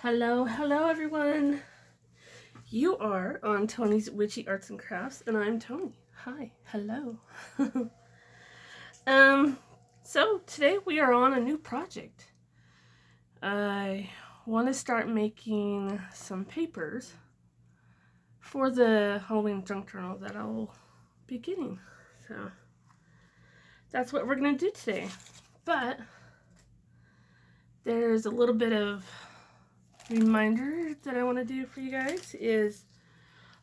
Hello everyone. You are on Tony's Witchy Arts and Crafts, and I'm Tony. Hi, hello. um, so today we are on a new project. I want to start making some papers for the Halloween junk journal that I'll be getting. So that's what we're gonna do today. But there's a little bit of reminder that I want to do for you guys is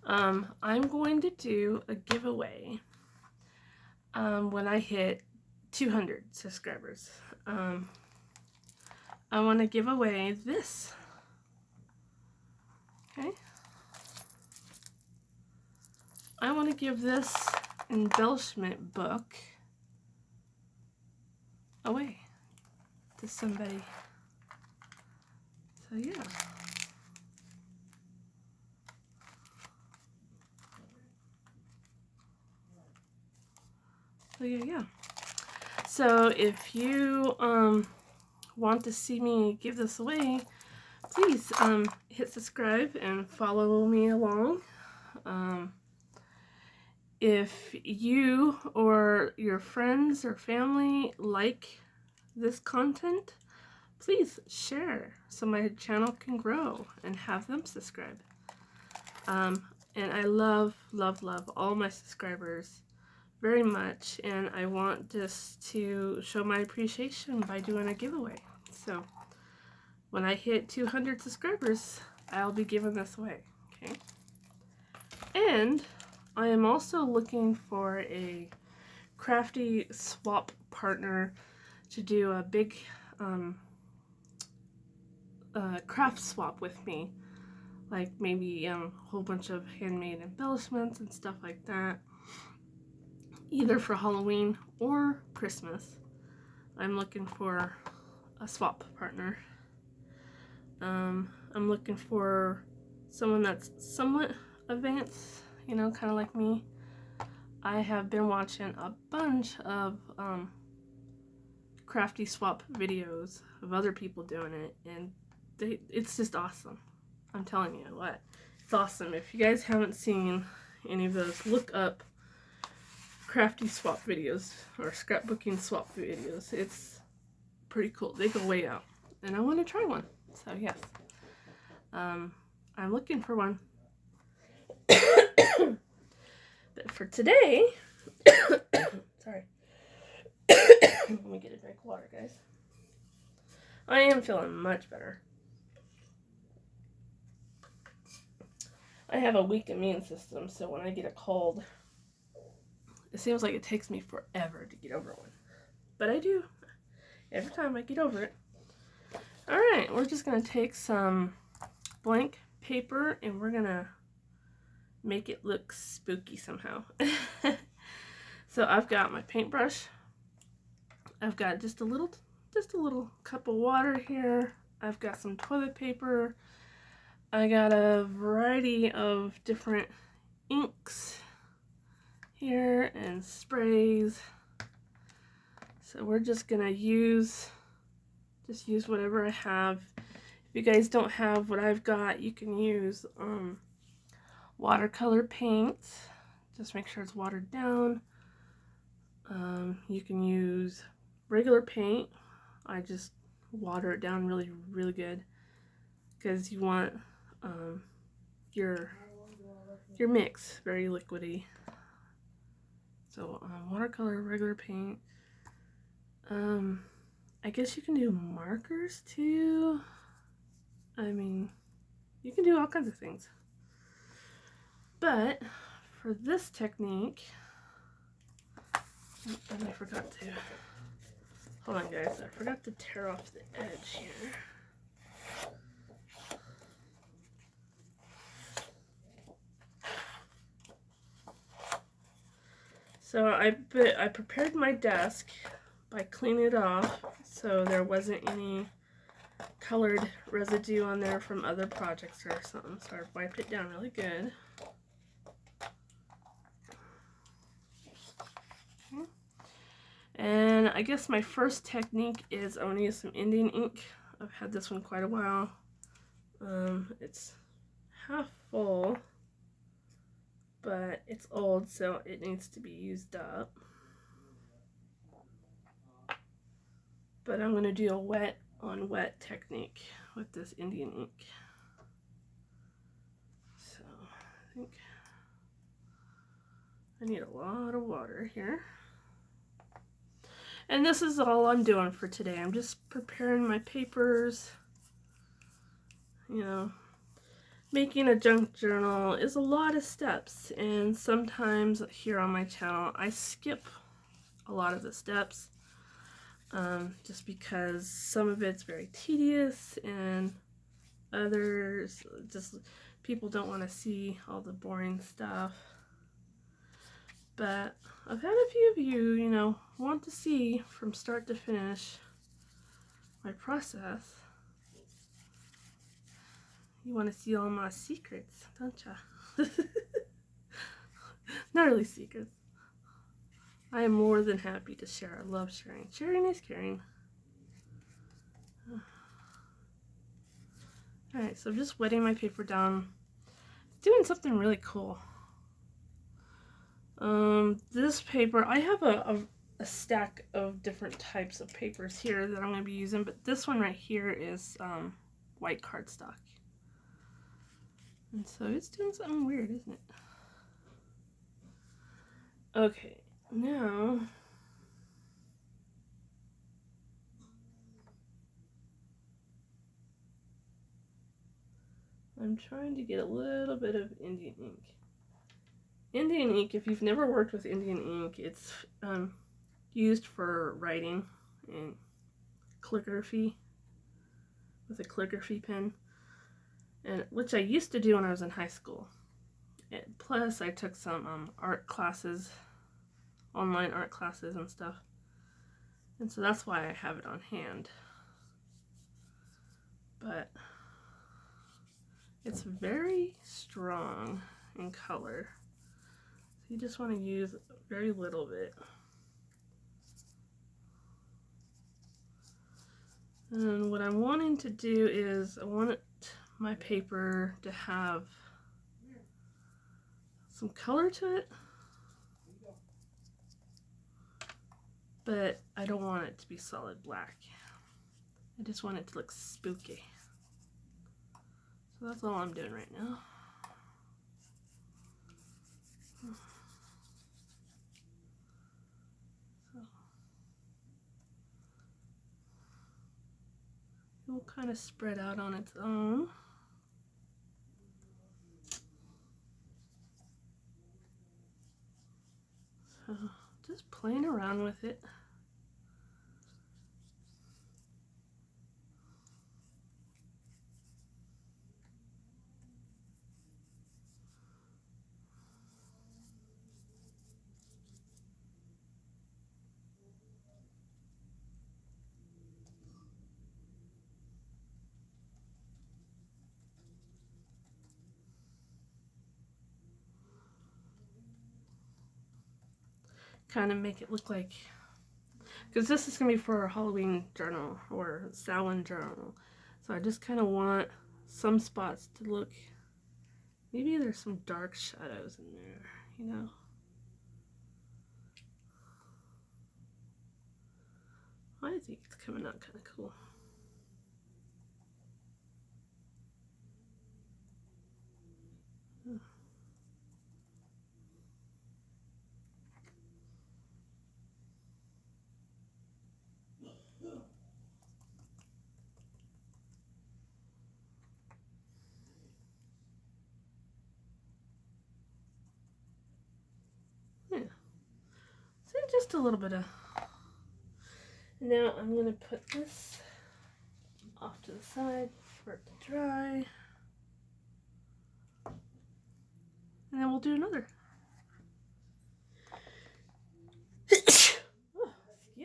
I'm going to do a giveaway when I hit 200 subscribers. I want to give away this. Okay. I want to give this embellishment book away to somebody. So yeah. So if you want to see me give this away, please hit subscribe and follow me along. If you or your friends or family like this content, please share so my channel can grow and have them subscribe. And I love all my subscribers very much, and I want this to show my appreciation by doing a giveaway. So when I hit 200 subscribers, I'll be giving this away. Okay. And I am also looking for a crafty swap partner to do a big craft swap with me, like maybe a whole bunch of handmade embellishments and stuff like that, either for Halloween or Christmas. I'm looking for a swap partner. I'm looking for someone that's somewhat advanced, you know, kind of like me. I have been watching a bunch of crafty swap videos of other people doing it, and it's just awesome. I'm telling you what, it's awesome. If you guys haven't seen any of those, look up crafty swap videos or scrapbooking swap videos. It's pretty cool. They go way out, and I want to try one. So yes, I'm looking for one. But for today, sorry. Let me get a drink of water, guys. I am feeling much better. I have a weak immune system, so when I get a cold, it seems like it takes me forever to get over one. But I do. Every time I get over it. Alright, we're just going to take some blank paper and we're going to make it look spooky somehow. So I've got my paintbrush. I've got just a little cup of water here. I've got some toilet paper. I got a variety of different inks here and sprays. So we're just gonna use whatever I have. If you guys don't have what I've got, you can use watercolor paints. Just make sure it's watered down. You can use regular paint. I just water it down really good because you want your mix very liquidy. So watercolor, regular paint. I guess you can do markers too. I mean, you can do all kinds of things. But for this technique, and I forgot to, hold on guys, I forgot to tear off the edge here. So I prepared my desk by cleaning it off so there wasn't any colored residue on there from other projects or something. So I wiped it down really good. And I guess my first technique is I'm going to use some Indian ink. I've had this one quite a while. It's half full, but it's old, so it needs to be used up. But I'm going to do a wet on wet technique with this Indian ink. So I think I need a lot of water here. And this is all I'm doing for today. I'm just preparing my papers. You know, making a junk journal is a lot of steps, and sometimes here on my channel I skip a lot of the steps just because some of it's very tedious and others just people don't want to see all the boring stuff. But I've had a few of you, you know, want to see from start to finish my process. You want to see all my secrets, don't ya? Not really secrets. I am more than happy to share. I love sharing. Sharing is caring. Alright, so I'm just wetting my paper down. Doing something really cool. This paper, I have a stack of different types of papers here that I'm going to be using, but this one right here is white cardstock. And so it's doing something weird, isn't it? Okay, now I'm trying to get a little bit of Indian ink. Indian ink, if you've never worked with Indian ink, it's used for writing and calligraphy with a calligraphy pen, and which I used to do when I was in high school. And plus, I took some art classes, online art classes and stuff, and so that's why I have it on hand. But it's very strong in color, so you just want to use very little bit. And what I'm wanting to do is I want my paper to have some color to it, but I don't want it to be solid black. I just want it to look spooky. So that's all I'm doing right now. So it will kind of spread out on its own. So just playing around with it. Kind of make it look like, because this is going to be for a Halloween journal or Samhain journal. So I just kind of want some spots to look, maybe there's some dark shadows in there, you know. I think it's coming out kind of cool. Yeah. So just a little bit of. Now I'm going to put this off to the side for it to dry. And then we'll do another. Oh, excuse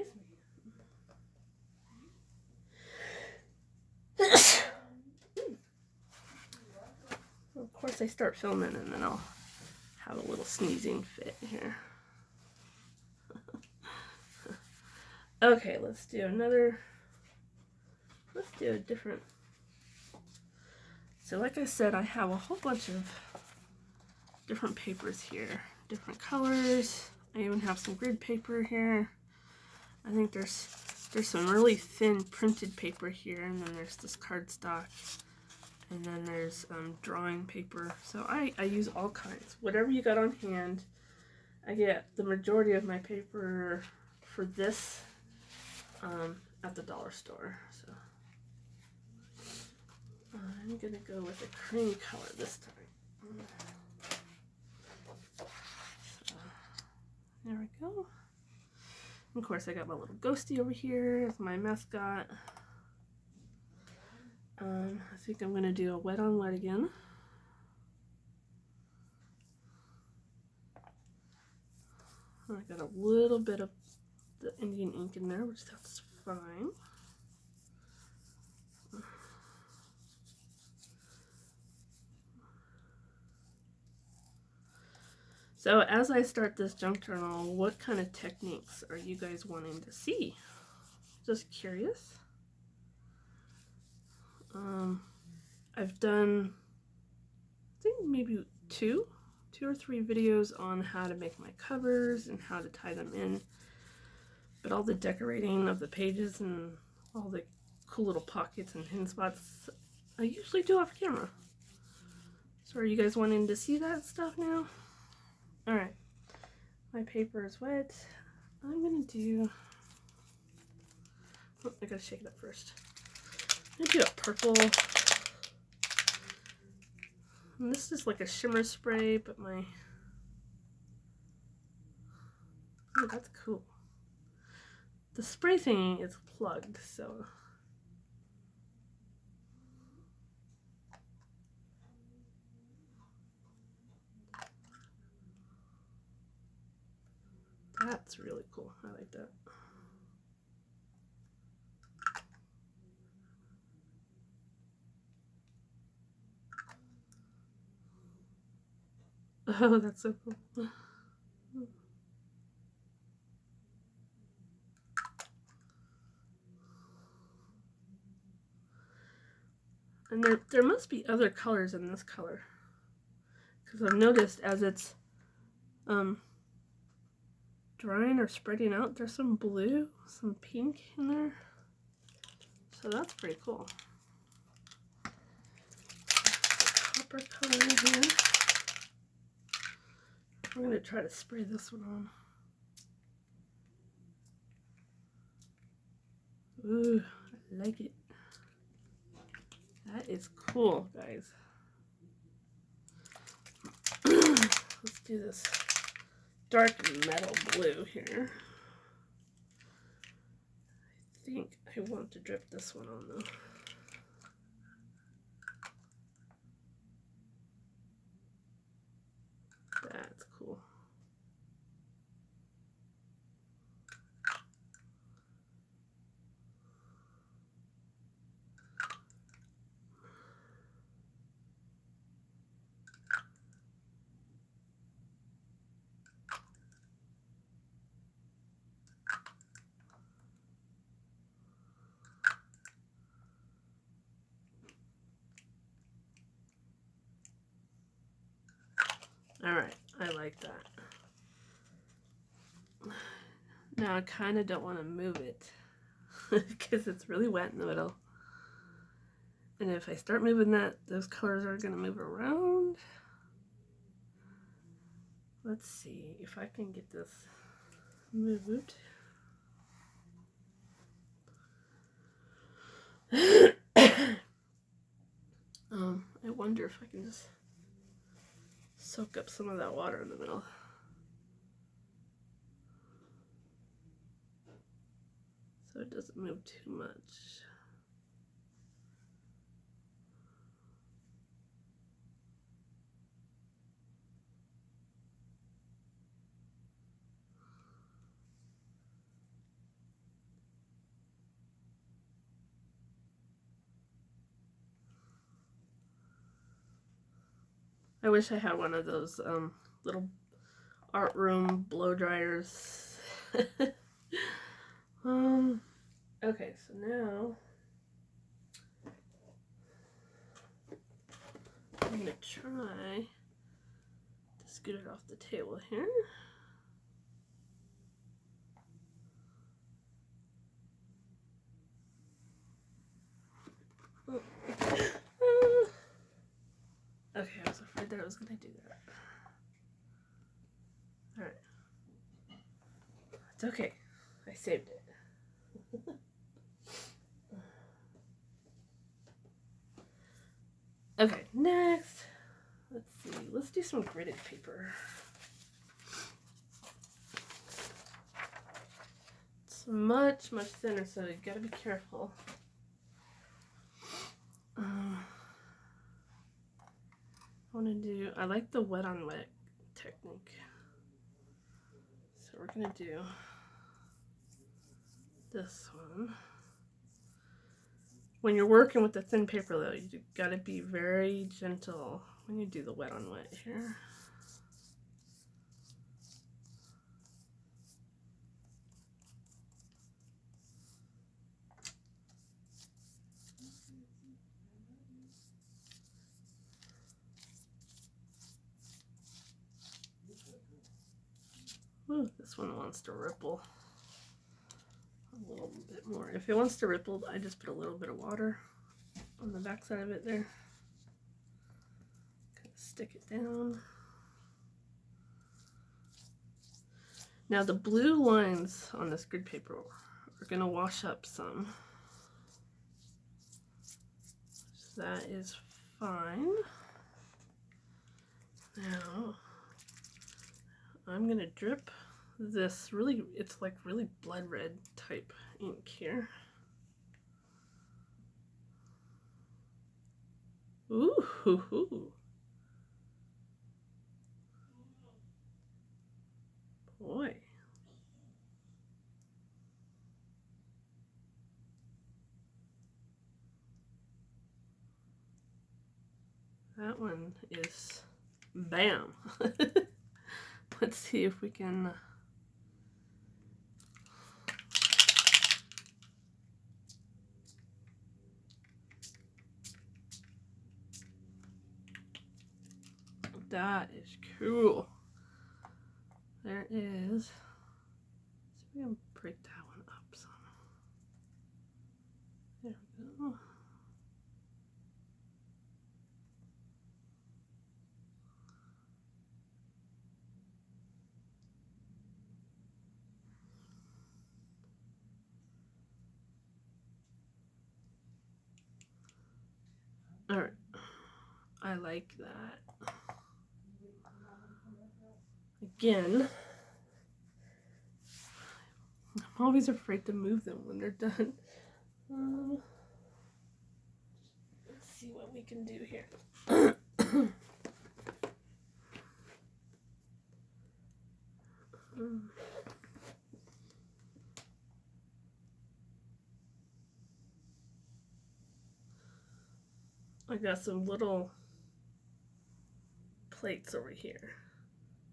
me. Of course I start filming and then I'll have a little sneezing fit here. Okay, let's do another. Let's do a different. So like I said, I have a whole bunch of different papers here, different colors. I even have some grid paper here. I think there's some really thin printed paper here, and then there's this cardstock, and then there's drawing paper. So I use all kinds. Whatever you got on hand. I get the majority of my paper for this at the dollar store. So I'm gonna go with a cream color this time. So, there we go. Of course, I got my little ghosty over here as my mascot. I think I'm gonna do a wet on wet again. I got a little bit of the Indian ink in there, which that's fine. So as I start this junk journal, what kind of techniques are you guys wanting to see? Just curious. I've done, I think maybe two or three videos on how to make my covers and how to tie them in. But all the decorating of the pages and all the cool little pockets and hidden spots, I usually do off camera. So are you guys wanting to see that stuff now? Alright, my paper is wet. I'm gonna do, oh, I gotta shake it up first. I'm gonna do a purple. And this is like a shimmer spray, but my, oh, that's cool. The spray thingy is plugged, so that's really cool. I like that. Oh, that's so cool. And there must be other colors in this color, because I've noticed as it's drying or spreading out, there's some blue, some pink in there. So that's pretty cool. Copper color in here. I'm going to try to spray this one on. Ooh, I like it. That is cool, guys. Let's do this dark metal blue here. I think I want to drip this one on though. That's cool. All right, I like that. Now I kind of don't want to move it because it's really wet in the middle. And if I start moving that, those colors are going to move around. Let's see if I can get this moved. I wonder if I can just soak up some of that water in the middle. So it doesn't move too much. I wish I had one of those little art room blow dryers. Okay, so now gonna try to scoot it off the table here. Okay, I was afraid that I was gonna do that. Alright. It's okay. I saved it. Okay, next. Let's see. Let's do some gridded paper. It's much, much thinner, so you gotta be careful. I like the wet on wet technique. So we're gonna do this one. When you're working with the thin paper though, you gotta be very gentle when you do the wet on wet here. Ooh, this one wants to ripple a little bit more. If it wants to ripple, I just put a little bit of water on the back side of it there. Kind of stick it down. Now the blue lines on this grid paper are going to wash up some. So that is fine. Now I'm going to drip this it's like really blood red type ink here. Ooh, hoo, hoo. Boy. That one is bam. Let's see if we can that is cool. There is. See if we can break that one up some. There we go. All right. I like that. Again, I'm always afraid to move them when they're done. Let's see what we can do here. I got some little plates over here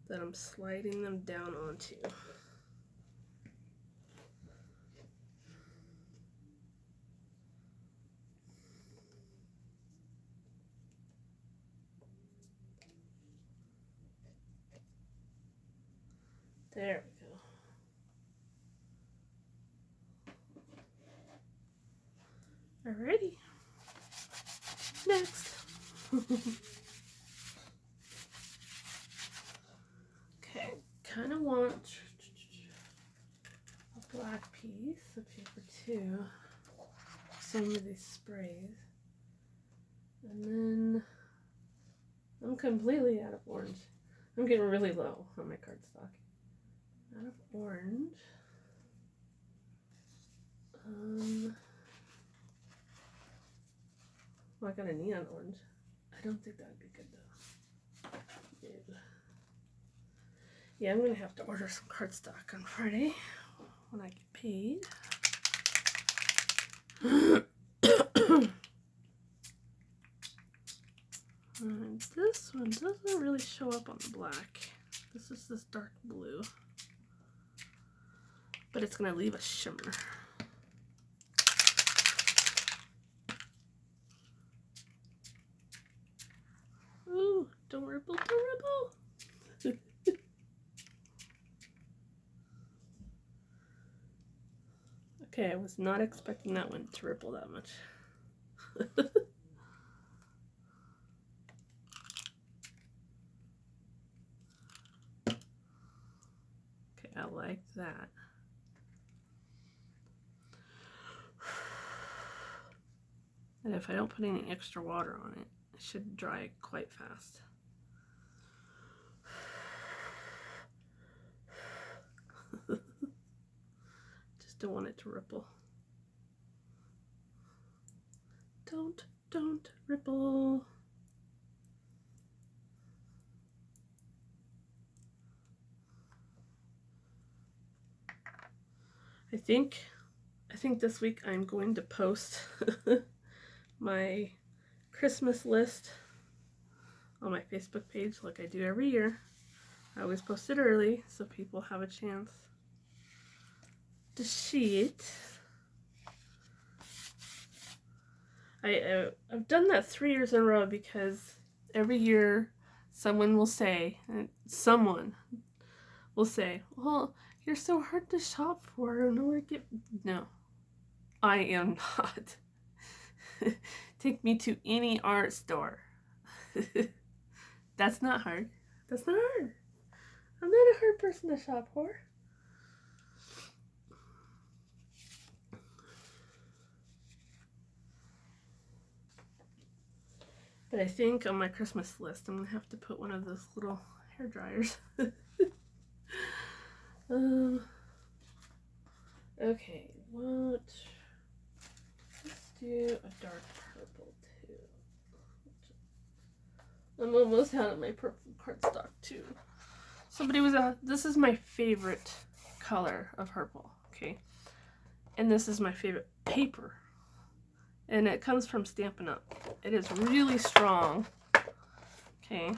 that I'm sliding them down onto. There we go. Alrighty. Next. Okay, kind of want a black piece of paper too. Some of these sprays. And then I'm completely out of orange. I'm getting really low on my cardstock. Out of orange. Well, I got a neon orange. I don't think that would be good though. No. Yeah, I'm gonna have to order some cardstock on Friday when I get paid. And this one doesn't really show up on the black. This is this dark blue. But it's gonna leave a shimmer. Don't ripple, don't ripple. Okay, I was not expecting that one to ripple that much. Okay, I like that. And if I don't put any extra water on it, it should dry quite fast. Just don't want it to ripple. Don't ripple. I think this week I'm going to post my Christmas list on my Facebook page like I do every year. I always post it early so people have a chance to see it. I've done that 3 years in a row because every year someone will say, well, you're so hard to shop for. I don't know where to get. No, I am not. Take me to any art store. That's not hard. That's not hard. I'm not a hard person to shop for. But I think on my Christmas list, I'm going to have to put one of those little hair dryers. Okay, let's do a dark purple too. I'm almost out of my purple cardstock too. Somebody was this is my favorite color of purple, okay? And this is my favorite paper. And it comes from Stampin' Up. It is really strong, okay?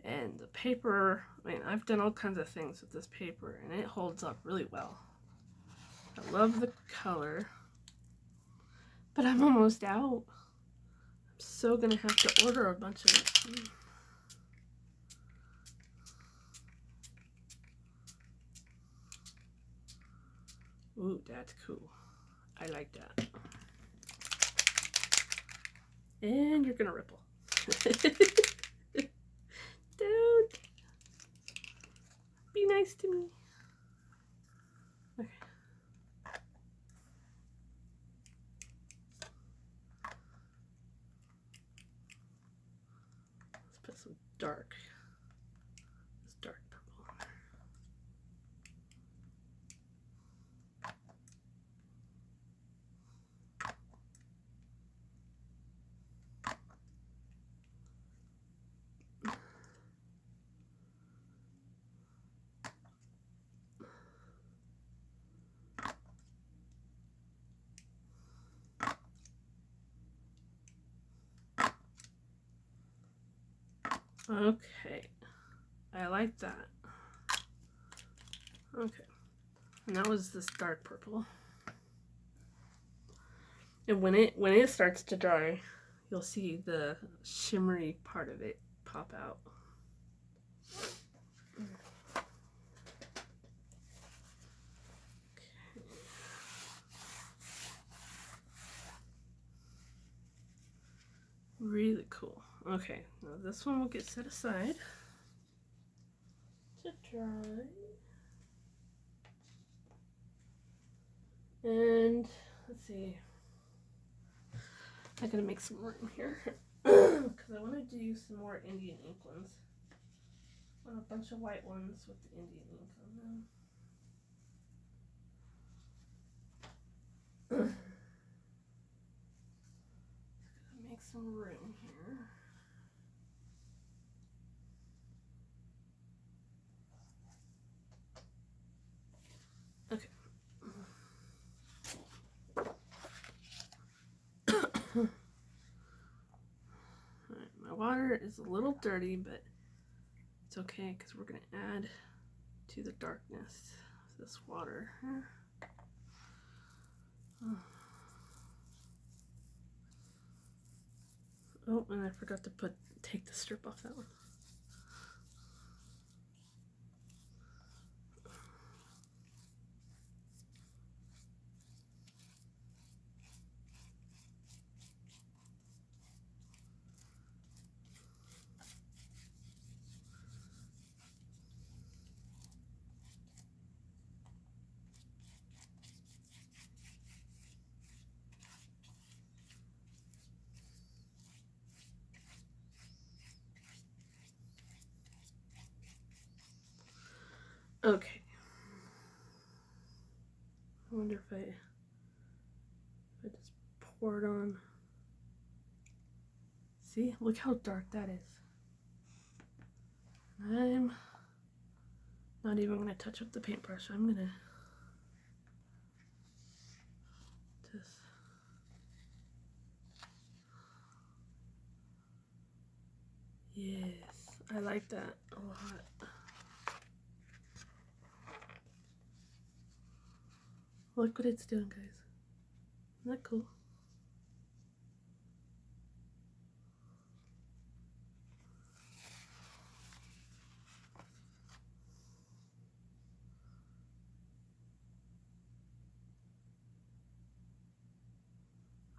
And the paper, I mean, I've done all kinds of things with this paper, and it holds up really well. I love the color, but I'm almost out. I'm so gonna have to order a bunch of it. Ooh, that's cool. I like that. And you're gonna ripple. Don't be nice to me. Okay. Let's put some dark. This dark purple on there. Okay, I like that. Okay, and that was this dark purple. And when it starts to dry, you'll see the shimmery part of it pop out. Okay. Really cool. Okay, now this one will get set aside to dry. And let's see. I gotta make some room here because I want to do some more Indian ink ones. I want a bunch of white ones with the Indian ink on them. Make some room here. Okay. Alright, my water is a little dirty, but it's okay because we're going to add to the darkness of this water. Oh, and I forgot to take the strip off that one. Okay. I wonder if I just pour it on. See, look how dark that is. I'm not even going to touch up the paintbrush. I'm going to just... Yes, I like that a lot. Look what it's doing, guys. Isn't that cool?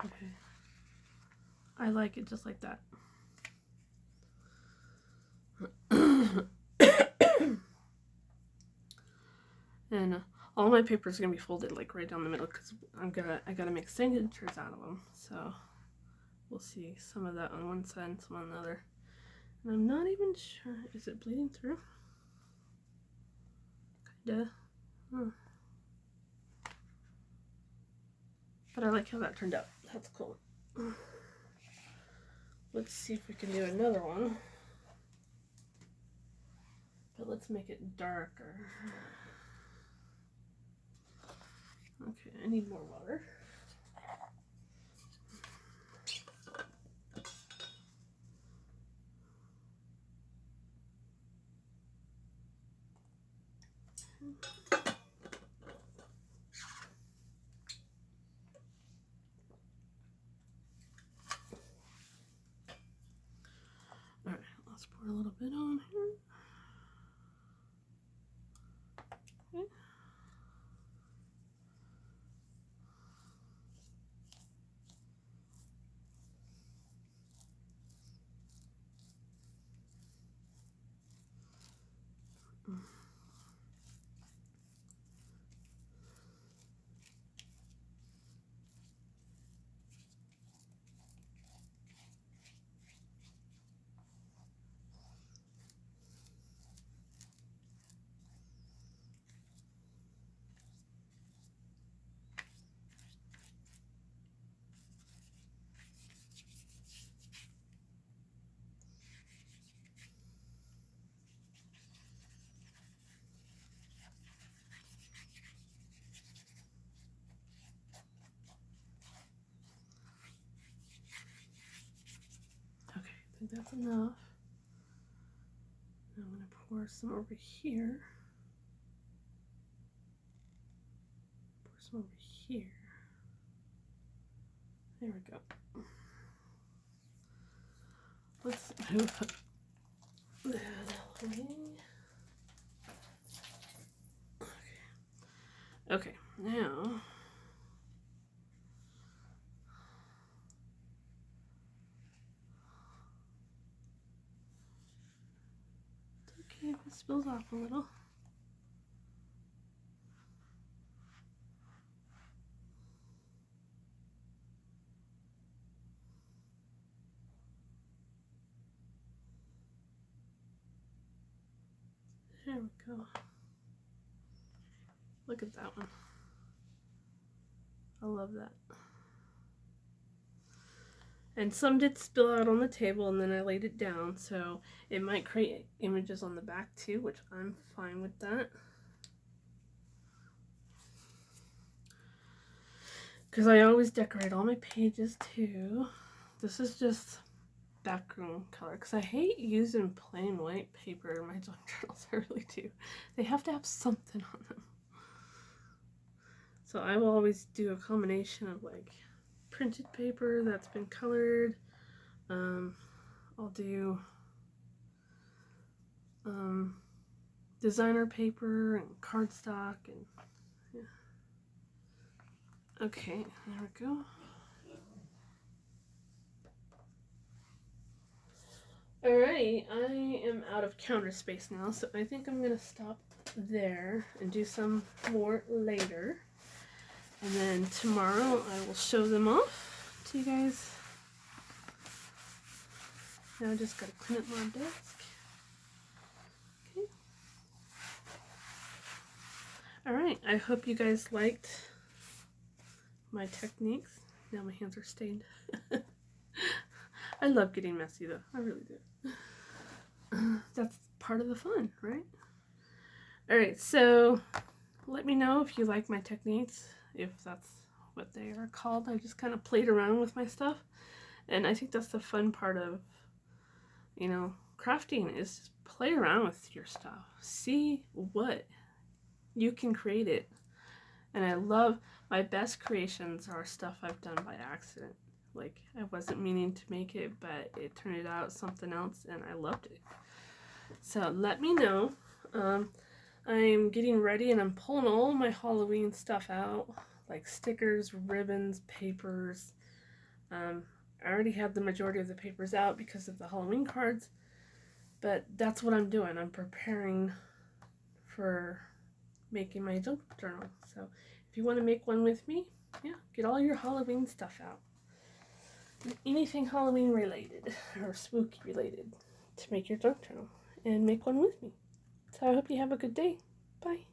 Okay. I like it just like that. And all my paper is gonna be folded like right down the middle because I gotta make signatures out of them. So we'll see some of that on one side and some on the other. And I'm not even sure, is it bleeding through? Kinda. Huh. But I like how that turned out. That's cool. Let's see if we can do another one. But let's make it darker. Okay, I need more water. Alright, let's pour a little bit on here. Okay. I think that's enough. I'm going to pour some over here. Pour some over here. There we go. Let's move that away. Okay, now it's okay if it spills off a little. There we go. Look at that one. I love that. And some did spill out on the table and then I laid it down, so it might create images on the back too, which I'm fine with that. Because I always decorate all my pages too. This is just background color because I hate using plain white paper in my journals. I really do. They have to have something on them. So I will always do a combination of like printed paper that's been colored. I'll do designer paper and cardstock and yeah. Okay, there we go. Alrighty, I am out of counter space now, so I think I'm gonna stop there and do some more later. And then tomorrow I will show them off to you guys. Now I just gotta clean up my desk. Okay. Alright, I hope you guys liked my techniques. Now my hands are stained. I love getting messy though, I really do. That's part of the fun, right? Alright, so let me know if you like my techniques, if that's what they are called. I just kind of played around with my stuff, and I think that's the fun part of, you know, crafting, is just play around with your stuff. See what you can create it. And I love, my best creations are stuff I've done by accident. Like, I wasn't meaning to make it, but it turned out something else and I loved it. So let me know. I'm getting ready and I'm pulling all my Halloween stuff out, like stickers, ribbons, papers. I already have the majority of the papers out because of the Halloween cards, but that's what I'm doing. I'm preparing for making my junk journal. So if you want to make one with me, yeah, get all your Halloween stuff out. Anything Halloween related or spooky related to make your junk journal, and make one with me. So I hope you have a good day. Bye.